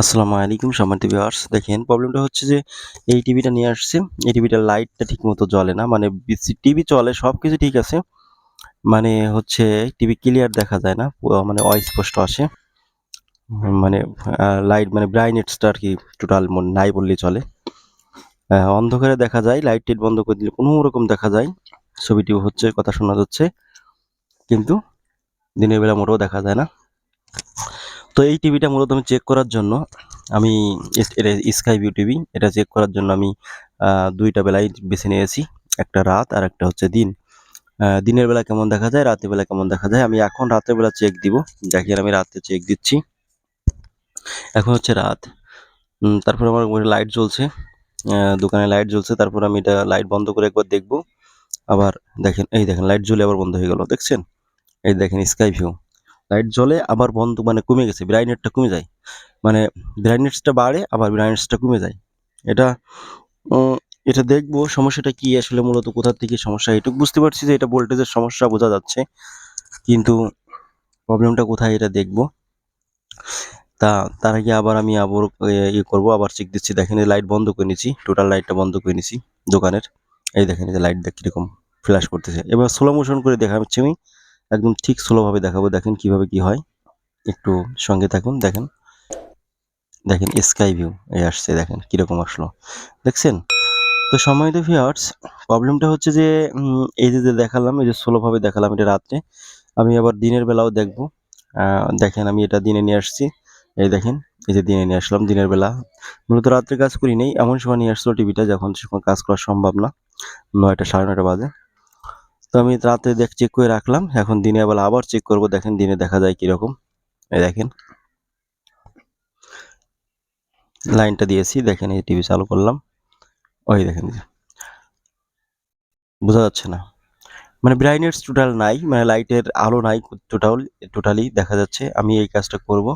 আসসালামু আলাইকুম সম্মানিত ভিউয়ার্স, দেখেন প্রবলেমটা হচ্ছে যে এই টিভিটা নিয়ে আসছে। এই টিভিটার লাইটটা ঠিকমতো জ্বলে না, মানে টিভি চলে, সবকিছু ঠিক আছে, মানে হচ্ছে টিভি ক্লিয়ার দেখা যায় না, মানে অস্পষ্ট আসে। মানে লাইট মানে ব্রাইটনেসটা আর কি টোটাল নাই বললেই চলে। অন্ধকারে দেখা যায়, লাইট টাইট বন্ধ করে দিলে কোনো রকম দেখা যায়, ছবিটিও হচ্ছে, কথা শোনা যাচ্ছে, কিন্তু দিনের বেলা মোটেও দেখা যায় না। তো এই টিভিটা মূলত আমি চেক করার জন্য আমি এটা স্কাই ভিউ টিভি, এটা চেক করার জন্য আমি দুইটা বেলায় বেছে নিয়েছি, একটা রাত আর একটা হচ্ছে দিন। দিনের বেলা কেমন দেখা যায়, রাতের বেলা কেমন দেখা যায়, আমি এখন রাতের বেলা চেক দিব। দেখেন আমি রাতে চেক দিচ্ছি, এখন হচ্ছে রাত। তারপর আমার লাইট জ্বলছে, দোকানে লাইট জ্বলছে, তারপর আমি এটা লাইট বন্ধ করে একবার দেখবো। আবার দেখেন, এই দেখেন লাইট জ্বলে আবার বন্ধ হয়ে গেল, দেখছেন? এই দেখেন স্কাই ভিউ, লাইট জ্বলে আবার বন্ধ, মানে কমে গেছে, ব্রাইটনেসটা কমে যায়, মানে ব্রাইটনেসটা বাড়ে আবার ব্রাইটনেসটা কমে যায়। এটা এটা দেখবো সমস্যাটা কি আসলে, মূলত কোথা থেকে সমস্যা। এটুকু বুঝতে পারছি যে এটা ভোল্টেজের সমস্যা বোঝা যাচ্ছে, কিন্তু প্রবলেমটা কোথায় এটা দেখবো। তার আগে আবার আমি আবার ইয়ে করবো, আবার চেক দিচ্ছি। দেখেন এই লাইট বন্ধ করে নিচ্ছি, টোটাল লাইটটা বন্ধ করে নিচ্ছি দোকানের। এই দেখেন এই যে লাইট দেখ কিরকম ফ্ল্যাশ করতেছে। এবার স্লো মোশন করে দেখাচ্ছি আমি, একদম ঠিক স্লোভাবে দেখাবো, দেখেন কিভাবে কি হয়, একটু সঙ্গে থাকুন। দেখেন দেখেন স্কাই ভিউ এই আসছে, দেখেন কিরকম আসলো, দেখছেন? তো সম্মানিত ভিউয়ার্স, প্রবলেমটা হচ্ছে যে এই যে দেখালাম, এই যে স্লোভাবে দেখালাম এটা রাত্রে, আমি আবার দিনের বেলাও দেখবো। দেখেন আমি এটা দিনে নিয়ে আসছি, এই দেখেন, এই যে দিনে নিয়ে আসলাম দিনের বেলা। মূলত রাত্রে কাজ করি নেই, এমন সময় নিয়ে আসলো টিভিটা যখন সেখন কাজ করা সম্ভব না, 9টা 9:30 বাজে। তো আমি রাতে চেক করে রাখলাম, এখন দিনের বেলা আবার চেক করব, দেখেন দিনে দেখা যায় কিরকম। এই দেখেন লাইনটা দিয়েছি, দেখেন এই টিভি চালু করলাম, ওই দেখেন বোঝা যাচ্ছে না, মানে ব্রাইটনেস টোটাল নাই, মানে লাইটের আলো নাই টোটালি দেখা যাচ্ছে। আমি এই কাজটা করব,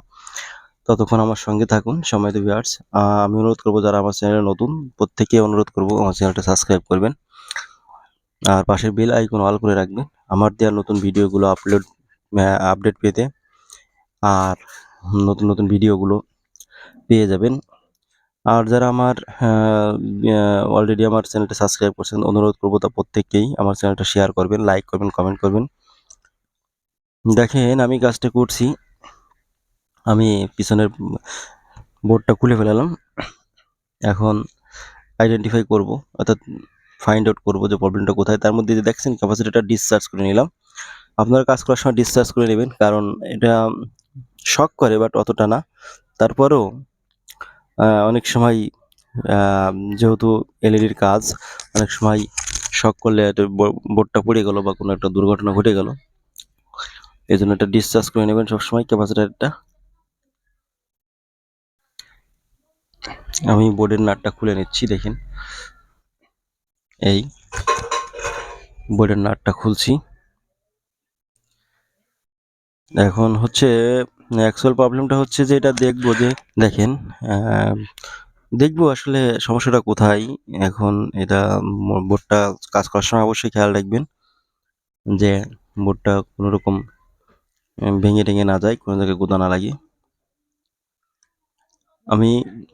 ততক্ষণ আমার সঙ্গে থাকুন সম্মানিত ভিউয়ার্স। আমি অনুরোধ করব যারা আমার চ্যানেলে নতুন, প্রত্যেককে অনুরোধ করব আমার চ্যানেলটা সাবস্ক্রাইব করবেন, আর পাশের বেল আইকন অল করে রাখবেন আমার দেওয়া নতুন ভিডিওগুলো আপডেট পেতে, আর নতুন নতুন ভিডিওগুলো পেয়ে যাবেন। আর যারা আমার অলরেডি আমার চ্যানেলটা সাবস্ক্রাইব করছেন, অনুরোধ করব তা প্রত্যেককেই আমার চ্যানেলটা শেয়ার করবেন, লাইক করবেন, কমেন্ট করবেন। দেখেন আমি কাজটা করছি, আমি পিছনের বোর্ডটা খুলে ফেলালাম, এখন আইডেন্টিফাই করব, অর্থাৎ ফাইন্ড আউট করব যে প্রবলেমটা কোথায়। তার মধ্যে যে দেখছেন ক্যাপাসিটরটা ডিসচার্জ করে নিলাম, আপনারা কাজ করার সময় ডিসচার্জ করে নেবেন, কারণ এটা শক করে বাট অতটা না। তারপরেও অনেক সময় যেহেতু এলইডির কাজ, অনেক সময় শক করলে বোর্ডটা পড়ে গেল বা কোনো একটা দুর্ঘটনা ঘটে গেল, এই জন্য এটা ডিসচার্জ করে নেবেন সবসময় ক্যাপাসিটরটা। আমি বোর্ডের নাটটা খুলে নিচ্ছি, দেখেন এই বোর্ডের নাটটা খুলছি। এখন হচ্ছে অ্যাকচুয়াল প্রবলেমটা হচ্ছে যে এটা দেখবো যে, দেখেন দেখবো আসলে সমস্যাটা কোথায়। এখন এটা বোর্ডটা কাজ করার সময় অবশ্যই খেয়াল রাখবেন যে বোর্ডটা কোনো রকম ভেঙে টেঙে না যায়, কোনো জায়গায় গোদা না লাগে। আমি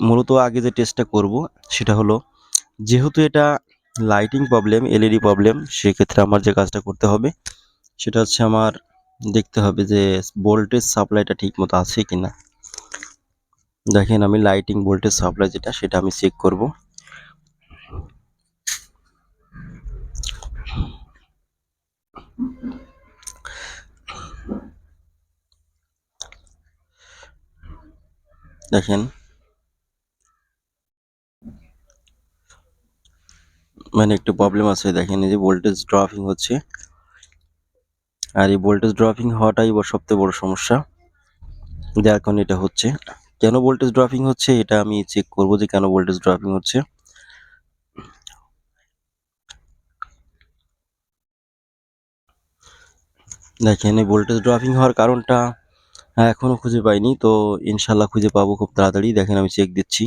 মূলত আগে যে টেস্টটা করব সেটা হলো, যেহেতু এটা লাইটিং প্রবলেম, এলইডি প্রবলেম, সেক্ষেত্রে আমার যে কাজটা করতে হবে সেটা হচ্ছে আমার দেখতে হবে যে ভোল্টেজ সাপ্লাইটা ঠিক মতো আছে কিনা। দেখেন আমি লাইটিং ভোল্টেজ সাপ্লাই যেটা, সেটা আমি চেক করব। দেখেন মানে একটু প্রবলেম আছে, দেখেন এই যে ভোল্টেজ ড্রপিং হচ্ছে, আর এই ভোল্টেজ ড্রপিং হওয়াটাই সবথেকে বড় সমস্যা, যার কারণে এটা হচ্ছে। কেন ভোল্টেজ ড্রপিং হচ্ছে এটা আমি চেক করব যে কেন ভোল্টেজ ড্রপিং হচ্ছে। দেখেন এই ভোল্টেজ ড্রপিং হওয়ার কারণটা এখনো খুঁজে পাইনি, তো ইনশাল্লাহ খুঁজে পাবো খুব তাড়াতাড়ি। দেখেন আমি চেক দিচ্ছি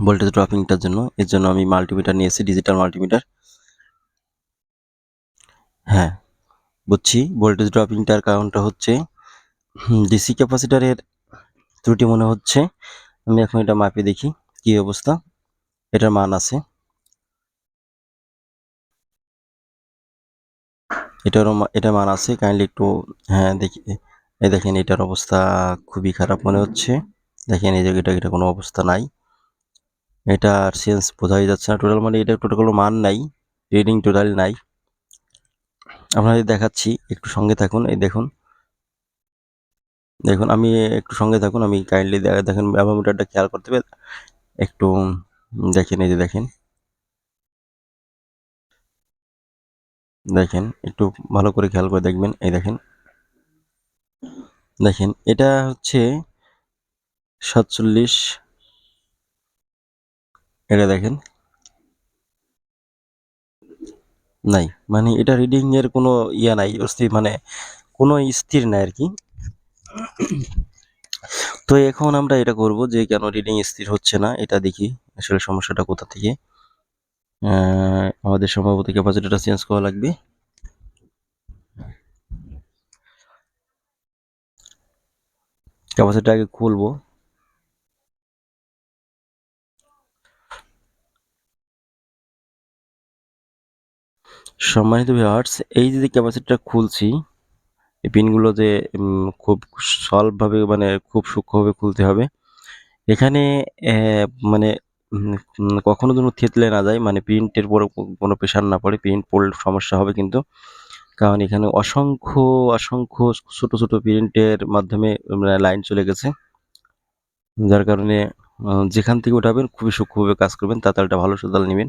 ভোল্টেজ ড্রপিংটার জন্য, এর জন্য আমি মাল্টিমিটার নিয়েছি, ডিজিটাল মাল্টিমিটার। হ্যাঁ বুঝছি, ভোল্টেজ ড্রপিংটার কারণটা হচ্ছে ডিসি ক্যাপাসিটারের ত্রুটি মনে হচ্ছে। আমি এখন এটা মাপে দেখি কি অবস্থা। এটার মান আছে, এটার মান আছে। কাইন্ডলি একটু, হ্যাঁ দেখি, এই দেখেন এটার অবস্থা খুবই খারাপ মনে হচ্ছে। দেখেন এই যে এটা কোনো অবস্থা নাই, এটা আর চেঞ্জ বোঝাই যাচ্ছে না টোটাল, মানে এটা টোটাল কোনো মান নাই, রিডিং টোটাল নাই। আপনাদের দেখাচ্ছি, একটু সঙ্গে থাকুন। এই দেখুন, দেখুন আমি একটু সঙ্গে থাকুন, আমি কাইন্ডলি দেখেন ব্যারোমিটারটা খেয়াল করতে হবে একটু। দেখেন এই যে দেখেন, দেখেন একটু ভালো করে খেয়াল করে দেখবেন। এই দেখেন, দেখেন এটা হচ্ছে 47, এটা দেখেন নাই, মানে এটা রিডিং এর কোনো ইয়া নাই, মানে কোনো স্থির নাই আর কি। তো এখন আমরা এটা করব যে কেন রিডিং স্থির হচ্ছে না, এটা দেখি আসলে সমস্যাটা কোথা থেকে। আমাদের সম্ভবত ক্যাপাসিটরটা চেঞ্জ করা লাগবে। ক্যাপাসিটর আগে খুলবো। সম্মানিত ভিউয়ার্স, এই যে ক্যাপাসিটরটা খুলছি, এই পিনগুলো যে খুব সলভভাবে, মানে খুব সূক্ষ্মভাবে খুলতে হবে। এখানে মানে কখনো যেন থেতলে না যায়, মানে প্রিন্টের উপর কোনো প্রেশার না পড়ে, প্রিন্ট পড়লে সমস্যা হবে কিন্তু। কারণ এখানে অসংখ্য অসংখ্য ছোট ছোট প্রিন্টের মাধ্যমে লাইন চলে গেছে, যার কারণে যেখান থেকে উঠাবেন খুবই সূক্ষ্মভাবে কাজ করবেন, তাতালটা ভালো সুতাল নেবেন।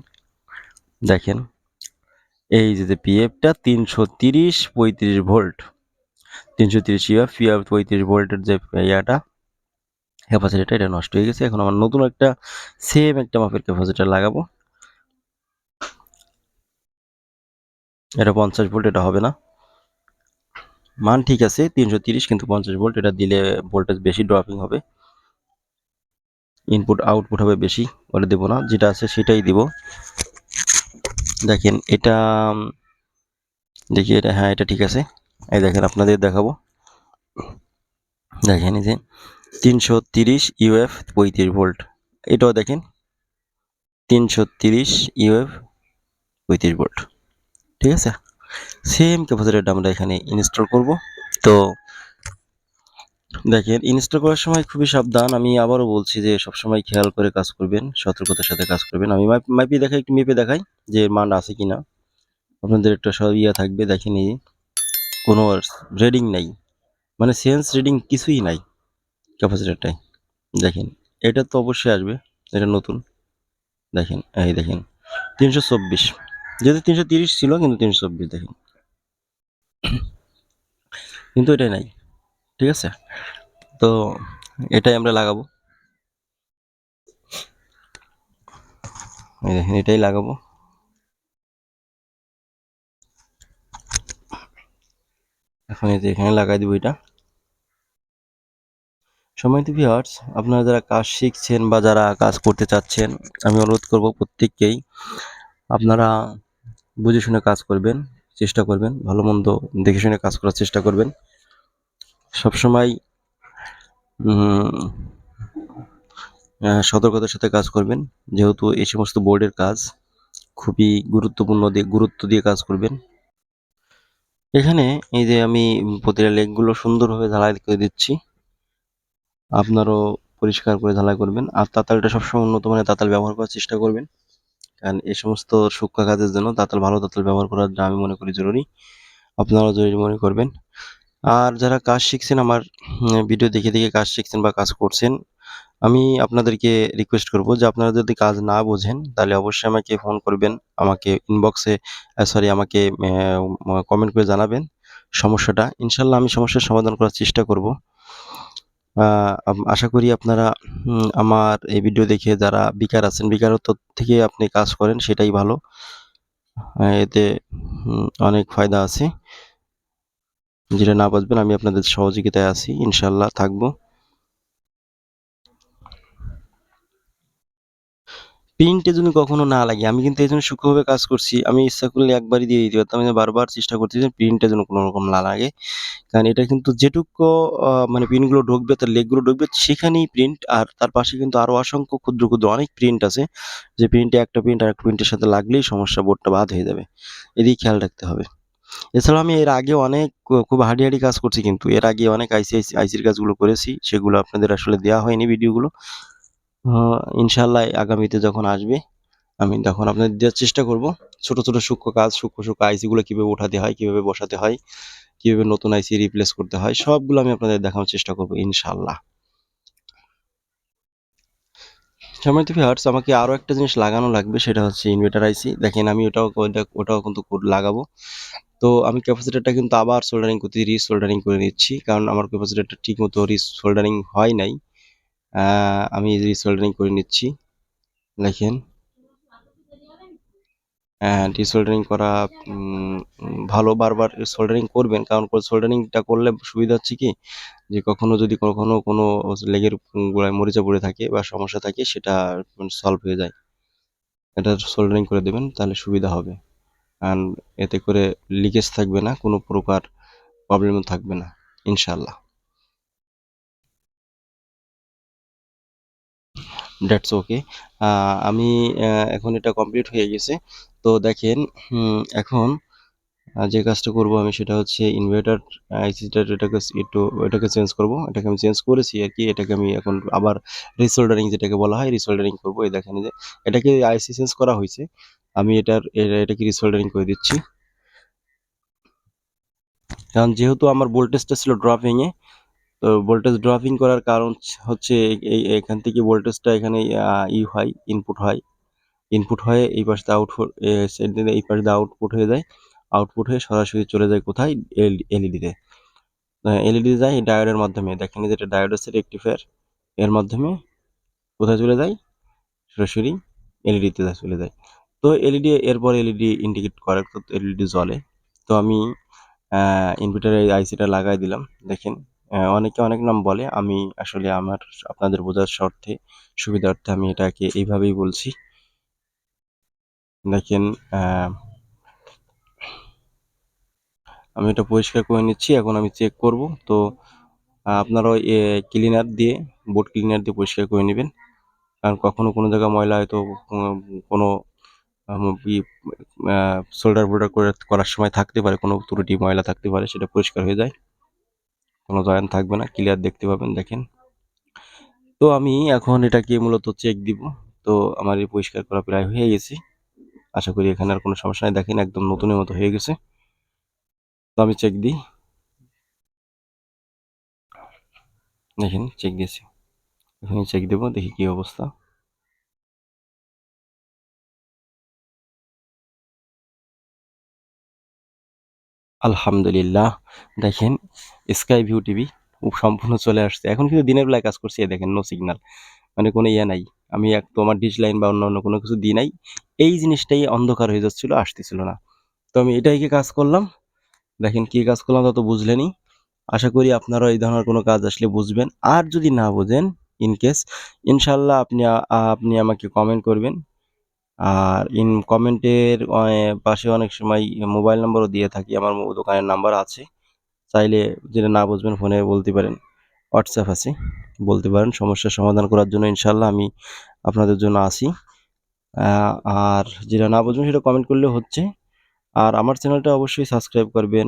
দেখেন এই যে পিএফটা 330 ভোল্ট, 330 পিএফ 35 ভোল্টের যে ইয়াটা ক্যাপাসিটরটা, এটা নষ্ট হয়ে গেছে। এখন আমার নতুন একটা সেম একটা মাপের ক্যাপাসিটর লাগাবো। এটা 50 ভোল্ট, এটা হবে না, মান ঠিক আছে 330, কিন্তু 50 ভোল্ট এটা দিলে ভোল্টেজ বেশি ড্রপিং হবে, ইনপুট আউটপুট হবে বেশি, ওটা দেবো না, যেটা আছে সেটাই দিব। দেখেন এটা, দেখি এটা, হ্যাঁ এটা ঠিক আছে। এই দেখেন আপনাদের দেখাবো, দেখেন এই যে 330 ইউএফ 35 ভোল্ট, এটাও দেখেন 330 ইউএফ 35 ভোল্ট, ঠিক আছে। সেম ক্যাপাসিটরটা আমরা এখানে ইনস্টল করব। তো দেখেন ইনস্টল করার সময় খুবই সাবধান, আমি আবারও বলছি যে সবসময় খেয়াল করে কাজ করবেন, সতর্কতার সাথে কাজ করবেন। আমি মাইপে দেখাই, একটু মেপে দেখাই যে মান আছে কিনা, আপনাদের একটা সব ইয়া থাকবে। দেখেন এই কোনো রিডিং নাই, মানে সেন্স রিডিং কিছুই নাই ক্যাপাসিটরটায়। দেখেন এটা তো অবশ্যই আসবে, এটা নতুন। দেখেন এই দেখেন 324, যেহেতু 330 ছিল কিন্তু 324 দেখেন, কিন্তু এটাই নাই, ঠিক আছে। তো এটাই আমরা লাগাবো, এই দেখেন এটাই লাগাবো। এখন এই যে এখানে লাগাই দিব এটা। সম্মানিত ভিউয়ার্স, আপনারা যারা কাজ শিখছেন বা যারা কাজ করতে চাচ্ছেন, আমি অনুরোধ করব প্রত্যেককেই আপনারা বুঝে শুনে কাজ করবেন, চেষ্টা করবেন, ভালো মন্দ দেখে শুনে কাজ করার চেষ্টা করবেন। সবসময় সতর্কতার সাথে কাজ করবেন, যেহেতু এই সমস্ত বোর্ডের কাজ খুবই গুরুত্বপূর্ণ, গুরুত্ব দিয়ে কাজ করবেন। এখানে এই যে আমি প্রতিটা লেগগুলো সুন্দরভাবে ঢালাই করে দিচ্ছি, আপনারও পরিষ্কার করে ঢালাই করবেন। আর তাতালটা সবসময় উন্নত মানের তাতাল ব্যবহার করার চেষ্টা করবেন, কারণ এই সমস্ত সূক্ষ্ম কাজের জন্য তাতাল, ভালো তাতাল ব্যবহার করাটা আমি মনে করি জরুরি, আপনারাও জরুরি মনে করবেন। আর যারা কাজ শিখছেন, আমার ভিডিও দেখে দেখে কাজ শিখছেন বা কাজ করছেন, আমি আপনাদেরকে রিকোয়েস্ট করব যে আপনারা যদি কাজ না বোঝেন তাহলে অবশ্যই আমাকে ফোন করবেন, আমাকে ইনবক্সে, সরি আমাকে কমেন্ট করে জানাবেন সমস্যাটা। ইনশাল্লাহ আমি সমস্যার সমাধান করার চেষ্টা করব। আশা করি আপনারা আমার এই ভিডিও দেখে যারা বেকার আছেন, বেকারত্ব থেকে আপনি কাজ করেন, সেটাই ভালো। এতে অনেক ফায়দা আছে। যেটা না বুঝবেন আমি আপনাদের সহযোগিতায় আছি, ইনশাল্লাহ থাকবো। প্রিন্টে যদি কখনো না লাগে, আমি কিন্তু এইজন্য সূক্ষ্মভাবে কাজ করছি। আমি ইচ্ছা করলে একবারই দিয়ে দিতে পারতাম। আমি বারবার চেষ্টা করতেছি যে প্রিন্টে যেন কোনো রকম না লাগে। কারণ এটা কিন্তু যেটুকু মানে পিনগুলো ঢুকবে, তার লেগগুলো ঢুকবে সেখানেই প্রিন্ট। আর তার পাশে কিন্তু আরো অসংখ্য ক্ষুদ্র, ক্ষুদ্র অনেক প্রিন্ট আছে। যে প্রিন্টে একটা প্রিন্ট আরেকটা প্রিন্টের সাথে লাগলেই সমস্যা, বোর্ডটা বাদ হয়ে যাবে। এদিকে খেয়াল রাখতে হবে। এছাড়াও আমি এর আগেও অনেক খুব হার্ডি কাজ করছি, কিন্তু এর আগে অনেক আইসির কাজগুলো করেছি। সেগুলো আপনাদের আসলে দেওয়া হয়নি ভিডিওগুলো। ইনশাআল্লাহ আগামীতে যখন আসবে আমি তখন আপনাদের দেওয়ার চেষ্টা করব। ছোট, ছোট সূক্ষ্ম কাজ, সূক্ষ্ম, সূক্ষ্ম আইসিগুলো কিভাবে উঠাতে হয়, কিভাবে বসাতে হয়, কিভাবে নতুন আইসি রিপ্লেস করতে হয়, সবগুলো আমি আপনাদের দেখানোর চেষ্টা করব ইনশাআল্লাহ। সম্মানিত ভিউয়ার্স, আমাকে আরো একটা জিনিস লাগানো লাগবে, সেটা হচ্ছে ইনভার্টার আইসি। দেখেন আমি ওটাও কিন্তু লাগাবো। তো আমি ক্যাপাসিটরটা কিন্তু আবার সোল্ডারিং করতে রিসোল্ডারিং করে নিচ্ছি, কারণ আমার ক্যাপাসিটরটা ঠিকমতো রিসোল্ডারিং হয় নাই। আমি রিসোল্ডারিং করে নিচ্ছি। দেখেন ডিসোল্ডারিং করা ভালো। বারবার সোল্ডারিং করবেন, কারণ সোল্ডারিংটা করলে সুবিধা হচ্ছে কি, যে যদি কখনো কোনো লেগের গোড়ায় মরিচা পড়ে থাকে বা সমস্যা থাকে, সেটা সলভ হয়ে যায়। এটা সোল্ডারিং করে দেবেন, তাহলে সুবিধা হবে। অ্যান্ড এতে করে লিকেজ থাকবে না, কোনো প্রকার প্রবলেমও থাকবে না ইনশাল্লাহ। That's okay. আমি এখন এটা কমপ্লিট হয়ে গেছে। তো দেখেন এখন যে কাজটা করব আমি, সেটা হচ্ছে ইনভার্টার আইসিটা এটাকে চেঞ্জ করব। এটাকে আমি চেঞ্জ করেছি আর কি। এটাকে আমি এখন আবার রিসোল্ডারিং, যেটাকে বলা হয় রিসোল্ডারিং করব। এই দেখেন যে এটাকে আইসি চেঞ্জ করা হয়েছে, আমি এটাকে রিসোল্ডারিং করে দিচ্ছি। কারণ যেহেতু আমার ভোল্টেজটা ছিল ড্রপিং এ, তো ভোল্টেজ ড্রপিং করার কারণ হচ্ছে এখান থেকে ভোল্টেজটা এখানে ইনপুট হয়। ইনপুট হয়ে এই পাশ দিয়ে এই পাশ দিয়ে আউটপুট হয়ে যায়। আউটপুট হয়ে সরাসরি চলে যায় কোথায়, এলইডিতে। এলইডি যায় এই ডায়োডের মাধ্যমে। দেখেন যেটা ডায়োড আছে রেকটিফায়ার, এর মাধ্যমে কোথায় চলে যায়, সরাসরি এলইডিতে চলে যায়। তো এলইডি এরপর এলইডি ইন্ডিকেট করে, এলইডি জ্বলে। তো আমি ইনভার্টারের আইসিটা লাগাই দিলাম। দেখেন অনেকে অনেক নাম বলে, আমি আসলে আমার আপনাদের বোঝার স্বার্থে, সুবিধার্থে আমি এটাকে এইভাবেই বলছি। দেখেন আমি এটা পরিষ্কার করে নিচ্ছি, এখন আমি চেক করব। তো আপনারা ক্লিনার দিয়ে, বোর্ড ক্লিনার দিয়ে পরিষ্কার করে নেবেন। কারণ কখনো কোনো জায়গায় ময়লা হয়তো কোনো সোল্ডার বোল্ডার করার সময় থাকতে পারে, কোনো ত্রুটি ময়লা থাকতে পারে, সেটা পরিষ্কার হয়ে যায়, কোনো জয়েন্ট থাকবে না, ক্লিয়ার দেখতে পাবেন। দেখেন তো আমি এখন এটাকে মূলত চেক দিব। তো আমার এই পরিষ্কার করা প্রায় হয়ে গেছে, আশা করি এখানে আর কোনো সমস্যা নেই। দেখেন একদম নতুনের মতো হয়ে গেছে। তো আমি চেক দিই। দেখেন চেক দিয়েছি, এখন চেক দেবো, দেখি কি অবস্থা। আলহামদুলিল্লাহ। দেখেন স্কাই ভিউ টিভি সম্পূর্ণ চলে আসছে। এখন কিন্তু দিনের বেলায় কাজ করছি, দেখেন নো সিগন্যাল, মানে কোনো ইয়ে নাই। আমি তো আমার ডিশ লাইন বা অন্য কোনো কিছু দিই নাই। এই জিনিসটাই অন্ধকার হয়ে যাচ্ছিল, আসতেছিল না। তো আমি এটাই কাজ করলাম। দেখেন কি কাজ করলাম তা তো বুঝলেনই। আশা করি আপনারা এই ধরনের কোনো কাজ আসলে বুঝবেন। আর যদি না বোঝেন, ইনকেস, ইনশাল্লাহ আপনি আমাকে কমেন্ট করবেন। আর কমেন্টের পাশে অনেক সময় মোবাইল নাম্বারও দিয়ে থাকি, আমার দোকানের নাম্বার আছে। চাইলে যেটা না বুঝবেন ফোনে বলতে পারেন, হোয়াটসঅ্যাপ আছে, বলতে পারেন। সমস্যার সমাধান করার জন্য ইনশাল্লাহ আমি আপনাদের জন্য আছি। আর যেটা না বুঝবেন সেটা কমেন্ট করলে হচ্ছে। আর আমার চ্যানেলটা অবশ্যই সাবস্ক্রাইব করবেন,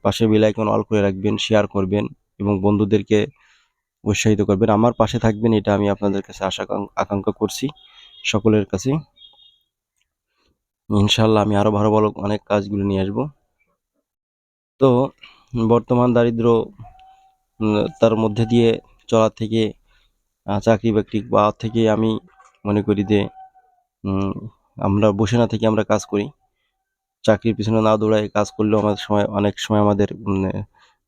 পাশে বেল আইকন অল করে রাখবেন, শেয়ার করবেন এবং বন্ধুদেরকে উৎসাহিত করবেন। আমার পাশে থাকবেন, এটা আমি আপনাদের কাছে আকাঙ্ক্ষা করছি, সকলের কাছে। ইনশাল্লাহ আমি আরো ভালো ভালো অনেক কাজগুলো নিয়ে আসবো। তো বর্তমান দারিদ্র তার মধ্যে দিয়ে চলা থেকে, চাকরি বাকরি পাওয়ার থেকে আমি মনে করি যে আমরা বসে না থেকে আমরা কাজ করি। চাকরির পিছনে না দৌড়াই কাজ করলেও অনেক সময় আমাদের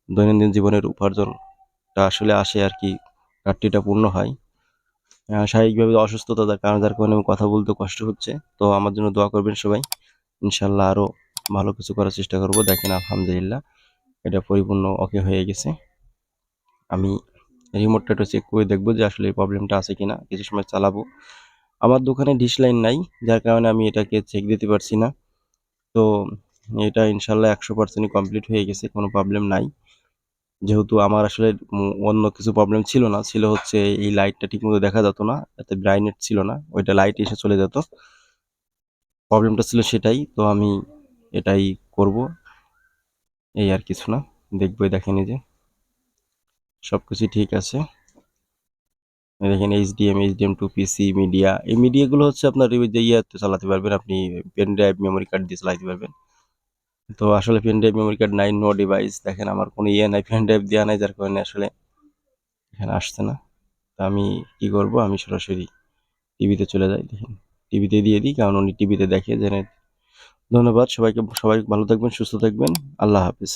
দৈনন্দিন জীবনের উপার্জনটা আসলে আসে আর কি, ঘাটতিটা পূর্ণ হয়। শারীরিকভাবে অসুস্থতা যার কারণে কথা বলতে কষ্ট হচ্ছে। তো আমার জন্য দোয়া করবেন সবাই। ইনশাল্লাহ আরো ভালো কিছু করার চেষ্টা করব। দেখেন আলহামদুলিল্লাহ এটা পরিপূর্ণ ওকে হয়ে গেছে। আমি রিমোটটা একটু চেক করে দেখবো যে আসলে এই প্রবলেমটা আছে কিনা, কিছু সময় চালাবো। আমার দোকানে ডিশ লাইন নাই, যার কারণে আমি এটাকে চেক দিতে পারছি না। তো এটা ইনশাল্লাহ 100% কমপ্লিট হয়ে গেছে, কোনো প্রবলেম নাই। যেহেতু আমার আসলে অন্য কিছু প্রবলেম ছিল না, ছিল হচ্ছে এই লাইটটা ঠিকমতো দেখা যেত না, এতে ব্রাইটনেস ছিল না, ওইটা লাইট এসে চলে যেত, প্রবলেমটা ছিল সেটাই। তো আমি এটাই করব, এই আর কিছু না। দেখবই, দেখেন এই যে সবকিছু ঠিক আছে। দেখেন এইচডিএম টু পিসি মিডিয়া, এই মিডিয়াগুলো হচ্ছে আপনার ওই যে ইয়াতে চালাতে পারবেন, আপনি পেন ড্রাইভ মেমোরি কার্ড দিয়ে চালাতে পারবেন। তো আসলে পেন ড্রাইভ মেমোরি কার্ড নাই, নো ডিভাইস। দেখেন আমার কোনো ইয়ে নাই, পেন ড্রাইভ দেওয়া নাই, যার কারণে আসলে এখানে আসছে না। তো আমি কি করব, আমি সরাসরি টিভিতে চলে যাই। দেখেন টিভিতে দিয়ে দিই, কারণ উনি টিভিতে দেখে জেনে। ধন্যবাদ সবাইকে, সবাই ভালো থাকবেন, সুস্থ থাকবেন। আল্লাহ হাফিজ।